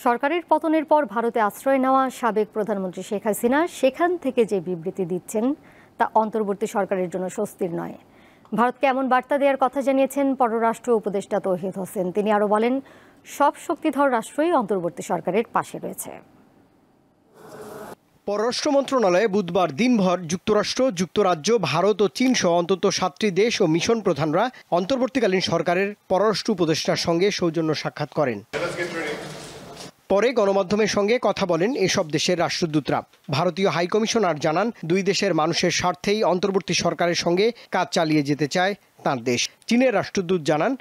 সরকারের পতনের পর ভারতে আশ্রয় নেওয়া সাবেক প্রধানমন্ত্রী শেখ হাসিনা সেখান থেকে যে বিবৃতি দিচ্ছেন তা অন্তর্বর্তী সরকারের জন্য স্বস্তির নয়। ভারতকে এমন বার্তা দেওয়ার কথা জানিয়েছেন পররাষ্ট্র উপদেষ্টা তৌহিদ হোসেন। তিনি আরও বলেন, সব শক্তিধর রাষ্ট্রই অন্তর্বর্তী সরকারের পাশে রয়েছে। পররাষ্ট্র মন্ত্রণালয়ে বুধবার দিনভর যুক্তরাষ্ট্র, যুক্তরাজ্য, ভারত ও চীন সহ অন্তত 7টি দেশ ও মিশন প্রধানরা অন্তর্বর্তীকালীন সরকারের পররাষ্ট্র উপদেষ্টার সঙ্গে সৌজন্য সাক্ষাৎ করেন। পরে গণমাধ্যমের সঙ্গে কথা বলেন এসব দেশের রাষ্ট্রদূতরা। ভারতীয় হাইকমিশনার জানান, দুই দেশের মানুষের স্বার্থেই অন্তর্বর্তী সরকারের সঙ্গে কাজ চালিয়ে যেতে চায় তাঁর দেশ। চীনের রাষ্ট্রদূত জানান,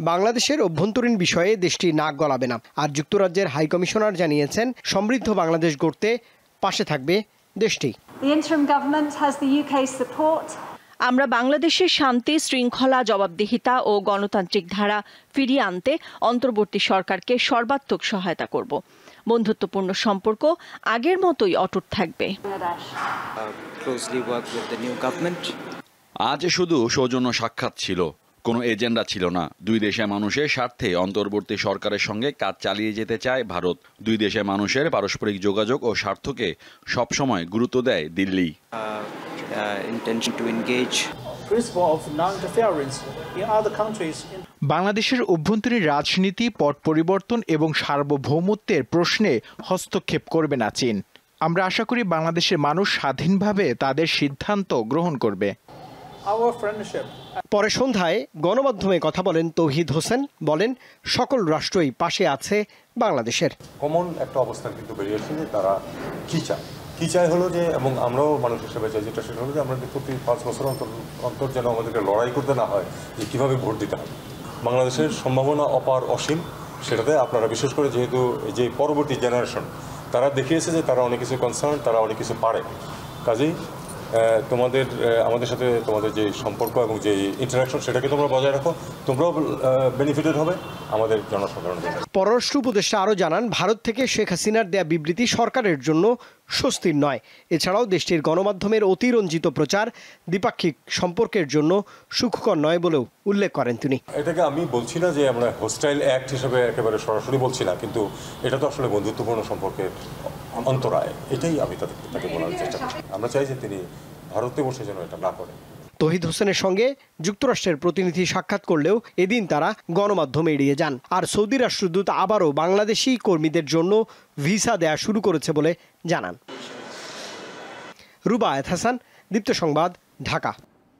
বাংলাদেশের অভ্যন্তরীণ বিষয়ে দেশটি নাক গলাবে না। আর যুক্তরাজ্যের হাইকমিশনার জানিয়েছেন, সমৃদ্ধ বাংলাদেশ গড়তে পাশে থাকবে দেশটি। আমরা বাংলাদেশের শান্তি, শৃঙ্খলা, জবাবদিহিতা ও গণতান্ত্রিক ধারা ফিরিয়ে আনতে অন্তর্বর্তী সরকারকে সর্বাত্মক সহায়তা করব। বন্ধুত্বপূর্ণ সম্পর্ক আগের মতোই অটুট থাকবে। আজ শুধু সৌজন্য সাক্ষাৎ ছিল, কোনো এজেন্ডা ছিল না। দুই দেশের মানুষের স্বার্থে অন্তর্বর্তী সরকারের সঙ্গে কাজ চালিয়ে যেতে চায় ভারত। দুই দেশের মানুষের পারস্পরিক যোগাযোগ ও স্বার্থকে সবসময় গুরুত্ব দেয় দিল্লি। বাংলাদেশের অভ্যন্তরীণ রাজনীতি, পট পরিবর্তন এবং সার্বভৌমত্বের প্রশ্নে হস্তক্ষেপ করবে না চীন। আমরা আশা করি বাংলাদেশের মানুষ স্বাধীনভাবে তাদের সিদ্ধান্ত গ্রহণ করবে। পরে সন্ধ্যায় গণমাধ্যমে কথা বলেন তৌহিদ হোসেন। বলেন, সকল রাষ্ট্রই পাশে আছে বাংলাদেশের। কমন একটা অবস্থান কিন্তু বেরিয়েছে যে তারা কি চায় হলো যে, এবং আমরাও মানুষ হিসেবে চাই যেটা, সেটা হলো যে আমরা প্রতি 5 বছর অন্তর যেন আমাদেরকে লড়াই করতে না হয় যে কীভাবে ভোট দিতে হবে। বাংলাদেশের সম্ভাবনা অপার অসীম, সেটাতে আপনারা বিশেষ করে যেহেতু যে পরবর্তী জেনারেশন তারা দেখিয়েছে যে তারা অনেক কিছু কনসার্ন, তারা অনেক কিছু পারে। কাজেই আমাদের সাথে তোমাদের যে সম্পর্ক এবং যে ইন্টারাকশন, সেটাকে তোমরা বজায় রাখো, তোমরাও বেনিফিটেড হবে, আমাদের জনসাধারণ। পররাষ্ট্র উপদেষ্টা আরও জানান, ভারত থেকে শেখ হাসিনার দেয়া বিবৃতি সরকারের জন্য স্বস্তির নয়। এছাড়াও দেশটির গণমাধ্যমের অতিরঞ্জিত প্রচার দ্বিপাক্ষিক সম্পর্কের জন্য সুখকর নয় বলেও উল্লেখ করেন তিনি। এটাকে আমি বলছি না যে আমরা হোস্টাইল অ্যাক্ট হিসেবে একেবারে সরাসরি বলছি না, কিন্তু এটা তো আসলে বন্ধুত্বপূর্ণ সম্পর্কের অন্তরায়। এটাই আমি তাকে বলার চেষ্টা করছি। আমরা চাই যে তিনি ভারতে বসে যেন এটা না করেন। তৌহিদ হোসেনের সঙ্গে যুক্তরাষ্ট্রের প্রতিনিধি সাক্ষাৎ করলেও এদিন তারা গণমাধ্যম এড়িয়ে যান। আর সৌদি রাষ্ট্রদূত আবারও বাংলাদেশি কর্মীদের জন্য ভিসা দেয়া শুরু করেছে বলে জানান। রুবায়েত হাসান, দীপ্ত সংবাদ, ঢাকা।